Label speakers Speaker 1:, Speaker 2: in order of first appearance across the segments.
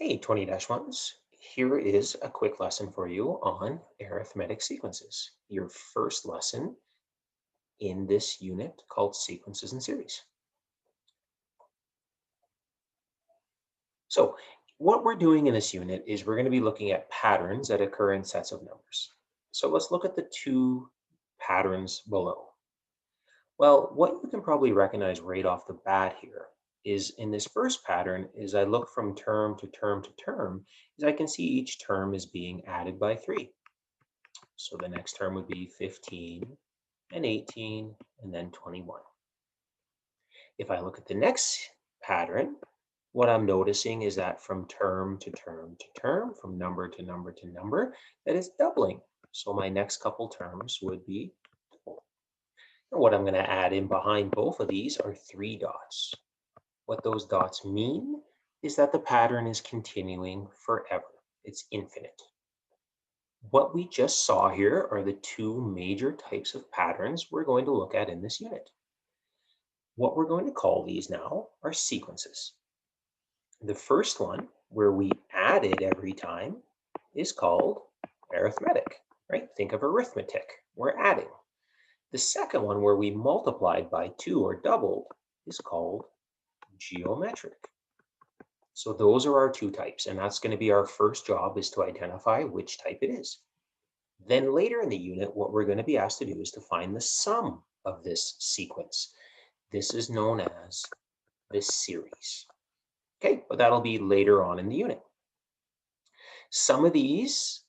Speaker 1: Hey, 20-1s. Here is a quick lesson for you on arithmetic sequences, your first lesson in this unit called sequences and series. So what we're doing in this unit is we're going to be looking at patterns that occur in sets of numbers. So let's look at the two patterns below. Well, what you can probably recognize right off the bat here is in this first pattern, as I look from term to term to term, is I can see each term is being added by 3. So the next term would be 15 and 18 and then 21. If I look at the next pattern, what I'm noticing is that from term to term to term, from number to number to number, that is doubling. So my next couple terms would be double. And what I'm going to add in behind both of these are 3 dots. What those dots mean is that the pattern is continuing forever. It's infinite. What we just saw here are the two major types of patterns we're going to look at in this unit. What we're going to call these now are sequences. The first one, where we add it every time, is called arithmetic, right? Think of arithmetic, we're adding. The second one, where we multiplied by 2 or doubled, is called geometric. So those are our two types, and that's going to be our first job, is to identify which type it is. Then later in the unit, what we're going to be asked to do is to find the sum of this sequence. This is known as the series. Okay, but that'll be later on in the unit. Some of these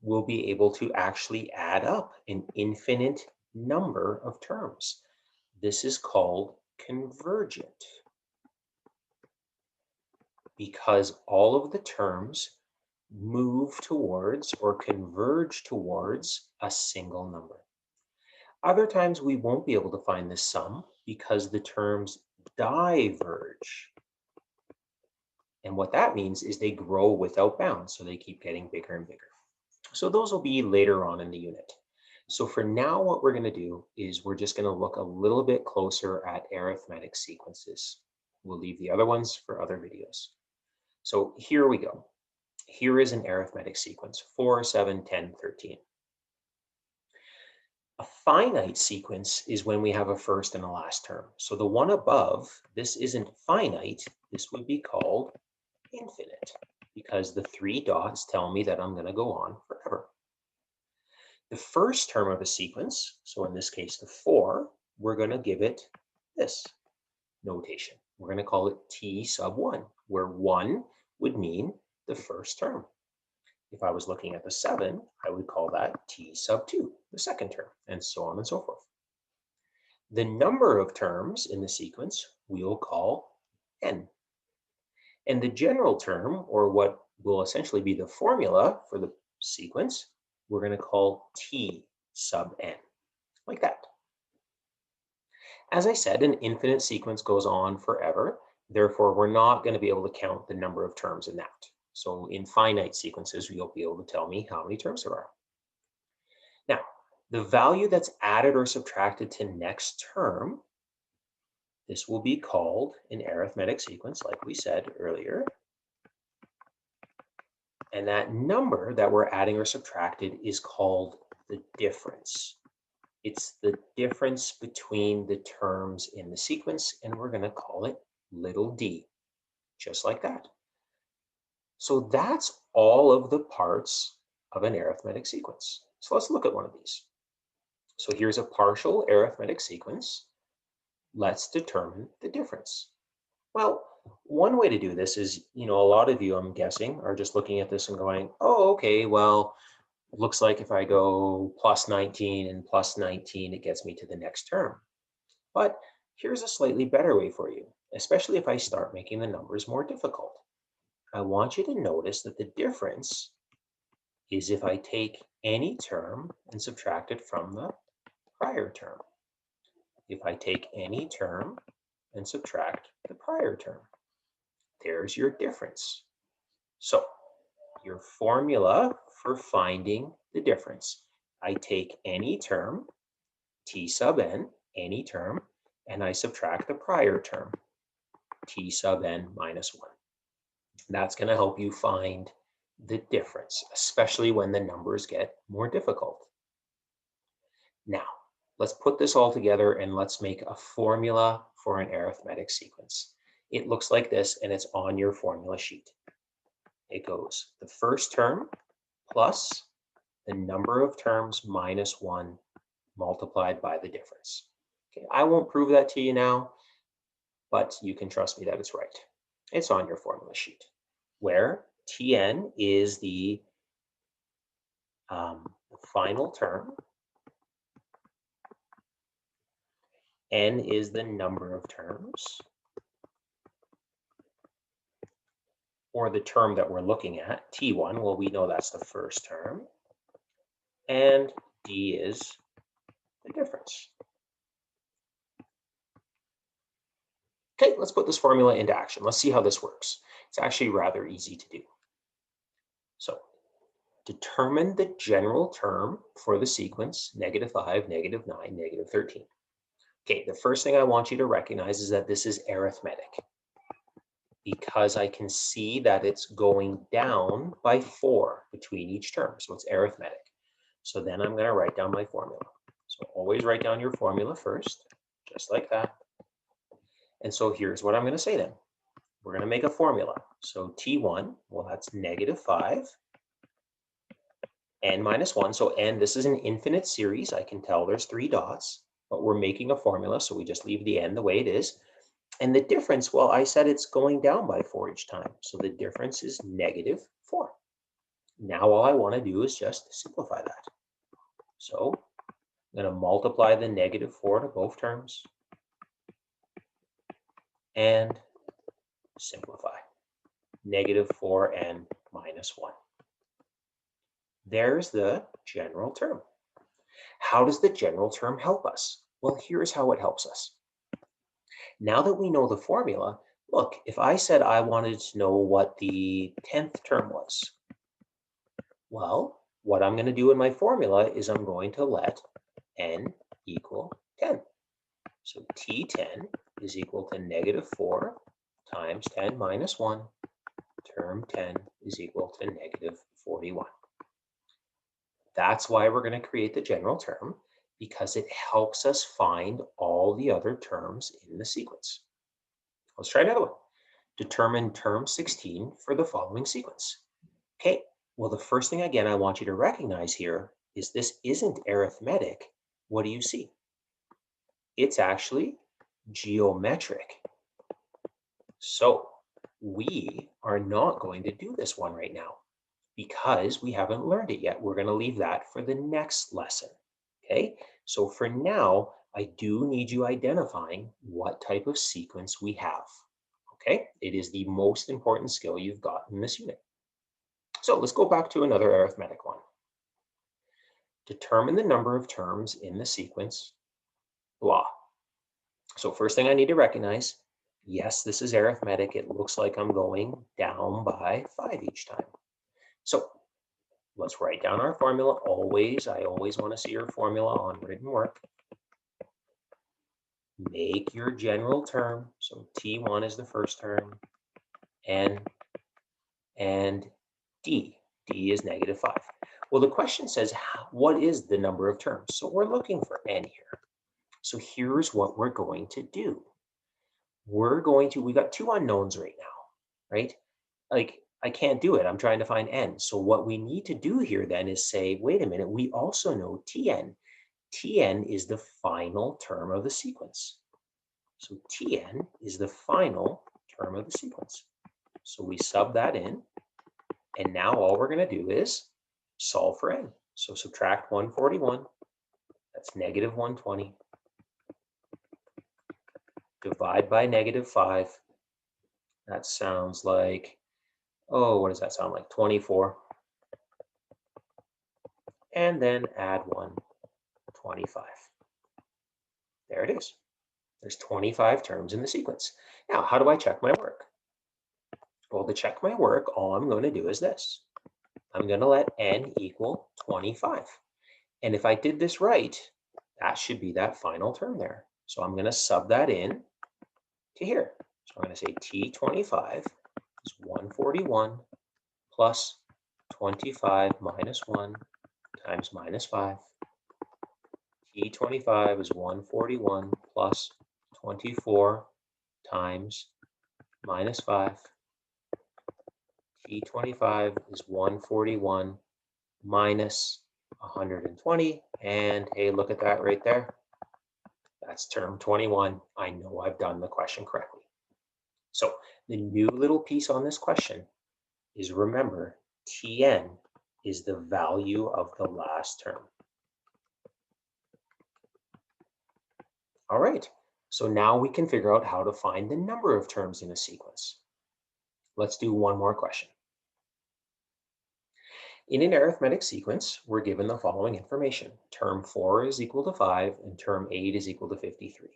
Speaker 1: will be able to actually add up an infinite number of terms. This is called convergent, because all of the terms move towards or converge towards a single number. Other times we won't be able to find the sum because the terms diverge. And what that means is they grow without bounds, so they keep getting bigger and bigger. So those will be later on in the unit. So for now, what we're going to do is we're just going to look a little bit closer at arithmetic sequences. We'll leave the other ones for other videos. So here we go. Here is an arithmetic sequence, 4, 7, 10, 13. A finite sequence is when we have a first and a last term. So the one above, this isn't finite. This would be called infinite, because the 3 dots tell me that I'm going to go on forever. The first term of a sequence, so in this case the 4, we're going to give it this notation. We're going to call it t sub 1, where 1 would mean the first term. If I was looking at the 7, I would call that t sub 2, the second term, and so on and so forth. The number of terms in the sequence we'll call n. And the general term, or what will essentially be the formula for the sequence, we're going to call t sub n, like that. As I said, an infinite sequence goes on forever. Therefore, we're not going to be able to count the number of terms in that. So in finite sequences, you'll be able to tell me how many terms there are. Now, the value that's added or subtracted to next term, this will be called an arithmetic sequence, like we said earlier. And that number that we're adding or subtracted is called the difference. It's the difference between the terms in the sequence, and we're going to call it little d, just like that. So that's all of the parts of an arithmetic sequence. So let's look at one of these. So here's a partial arithmetic sequence. Let's determine the difference. Well, one way to do this is, a lot of you, I'm guessing, are just looking at this and going, oh, okay, well, looks like if I go plus 19 and plus 19, it gets me to the next term. But here's a slightly better way for you, especially if I start making the numbers more difficult. I want you to notice that the difference is if I take any term and subtract it from the prior term. If I take any term and subtract the prior term, there's your difference. So your formula for finding the difference, I take any term, t sub n, any term, and I subtract the prior term, t sub n minus 1. That's going to help you find the difference, especially when the numbers get more difficult. Now, let's put this all together and let's make a formula for an arithmetic sequence. It looks like this, and it's on your formula sheet. It goes the first term plus the number of terms minus 1 multiplied by the difference. Okay, I won't prove that to you now, but you can trust me that it's right. It's on your formula sheet, where Tn is the final term, n is the number of terms, or the term that we're looking at, T1, well, we know that's the first term, and D is the difference. Okay, let's put this formula into action. Let's see how this works. It's actually rather easy to do. So, determine the general term for the sequence, -5, -9, -13. Okay, the first thing I want you to recognize is that this is arithmetic, because I can see that it's going down by 4 between each term, so it's arithmetic. So then I'm going to write down my formula. So always write down your formula first, just like that. And so here's what I'm going to say then. We're going to make a formula. So T1, well, that's -5, n minus 1. So n, this is an infinite series. I can tell there's 3 dots, but we're making a formula, so we just leave the n the way it is. And the difference, well, I said it's going down by 4 each time. So the difference is -4. Now all I want to do is just simplify that. So I'm going to multiply the -4 to both terms and simplify. -4n minus 1. There's the general term. How does the general term help us? Well, here's how it helps us. Now that we know the formula, look, if I said I wanted to know what the 10th term was, well, what I'm going to do in my formula is I'm going to let n equal 10. So T10 is equal to -4 times 10 minus 1. Term 10 is equal to -41. That's why we're going to create the general term, because it helps us find all the other terms in the sequence. Let's try another one. Determine term 16 for the following sequence. Okay, well, the first thing, again, I want you to recognize here is this isn't arithmetic. What do you see? It's actually geometric. So we are not going to do this one right now because we haven't learned it yet. We're going to leave that for the next lesson. Okay, so for now, I do need you identifying what type of sequence we have. Okay, it is the most important skill you've got in this unit. So let's go back to another arithmetic one. Determine the number of terms in the sequence, blah. So first thing I need to recognize, yes, this is arithmetic. It looks like I'm going down by 5 each time. So let's write down our formula. I always want to see your formula on written work. Make your general term. So T1 is the first term, N, and D. D is -5. Well, the question says, what is the number of terms? So we're looking for N here. So here's what we're going to do. We got 2 unknowns right now, right? Like, I can't do it. I'm trying to find N. So what we need to do here then is say, wait a minute, we also know Tn. Tn is the final term of the sequence. So Tn is the final term of the sequence. So we sub that in, and now all we're going to do is solve for n. So subtract 141, that's -120. Divide by -5, that sounds like, oh, what does that sound like? 24. And then add 125. There it is. There's 25 terms in the sequence. Now, how do I check my work? Well, to check my work, all I'm going to do is this. I'm going to let n equal 25. And if I did this right, that should be that final term there. So I'm going to sub that in to here. So I'm going to say T25 is 141 141 plus 25 minus 1 times minus 5. T25 is 141 plus 24 times minus 5. T25 is 141 minus 120. And hey, look at that right there. That's term 21. I know I've done the question correctly. So the new little piece on this question is, remember, Tn is the value of the last term. All right, so now we can figure out how to find the number of terms in a sequence. Let's do one more question. In an arithmetic sequence, we're given the following information. Term 4 is equal to 5 and term 8 is equal to 53.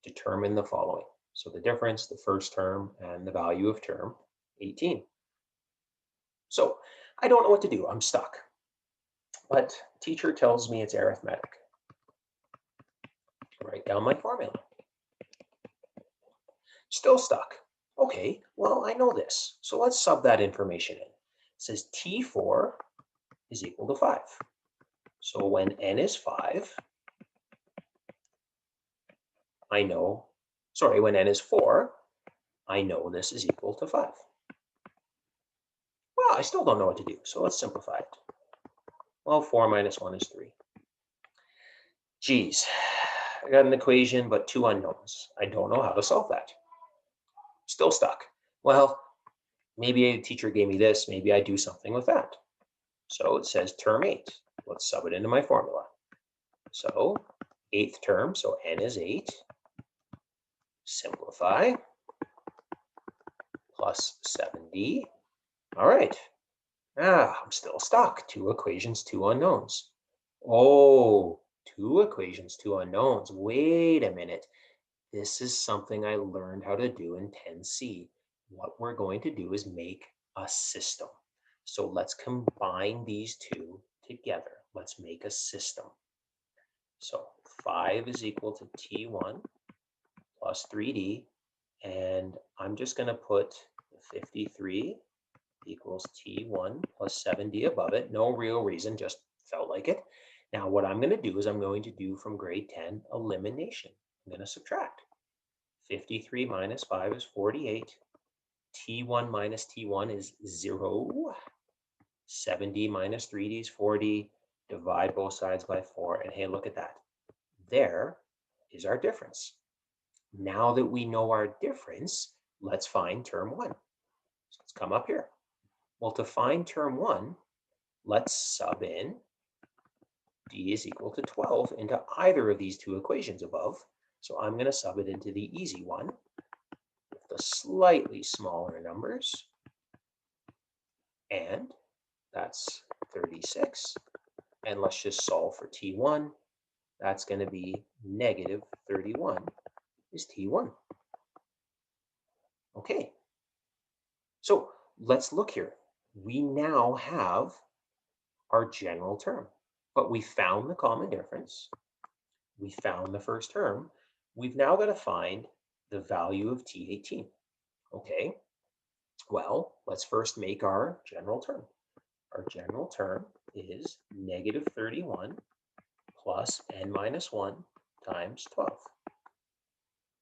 Speaker 1: Determine the following. So the difference, the first term, and the value of term 18. So I don't know what to do. I'm stuck. But teacher tells me it's arithmetic. Write down my formula. Still stuck. Okay, well, I know this. So let's sub that information in. It says T4 is equal to 5. So when n is 5, I know, when n is 4, I know this is equal to 5. Well, I still don't know what to do, so let's simplify it. Well, 4 minus 1 is 3. Geez, I got an equation, but two unknowns. I don't know how to solve that. Still stuck. Well, maybe a teacher gave me this, maybe I do something with that. So it says term 8. Let's sub it into my formula. So 8th term, so n is 8. Simplify. Plus 7d. All right. I'm still stuck. Two equations, two unknowns. Oh, two equations, two unknowns. Wait a minute. This is something I learned how to do in 10C. What we're going to do is make a system. So let's combine these two together. Let's make a system. So 5 is equal to T1 plus 3D. And I'm just going to put 53 equals T1 plus 7D above it. No real reason, just felt like it. Now what I'm going to do is I'm going to do from grade 10 elimination. I'm going to subtract. 53 minus 5 is 48. T1 minus T1 is 0. 7D minus 3D is 40. Divide both sides by 4. And hey, look at that. There is our difference. Now that we know our difference, let's find term 1. So let's come up here. Well, to find term 1, let's sub in d is equal to 12 into either of these two equations above. So I'm going to sub it into the easy one with the slightly smaller numbers. And that's 36. And let's just solve for T1. That's going to be negative 31 is T1. Okay. So let's look here. We now have our general term, but we found the common difference. We found the first term. We've now got to find the value of T18. Okay, well, let's first make our general term. Our general term is negative 31 plus n minus 1 times 12.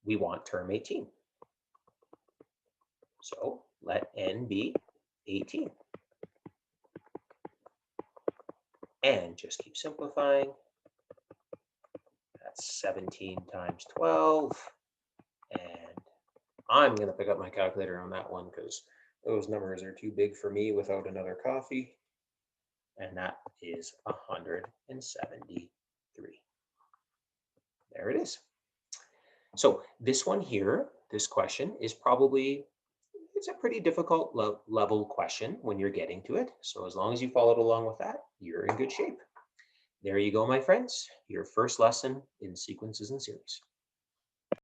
Speaker 1: We want term 18. So let n be 18. And just keep simplifying. That's 17 times 12. And I'm going to pick up my calculator on that one because those numbers are too big for me without another coffee. And that is 173. There it is. So this one here, this question is probably, it's a pretty difficult level question when you're getting to it. So as long as you followed along with that, you're in good shape. There you go, my friends, your first lesson in sequences and series.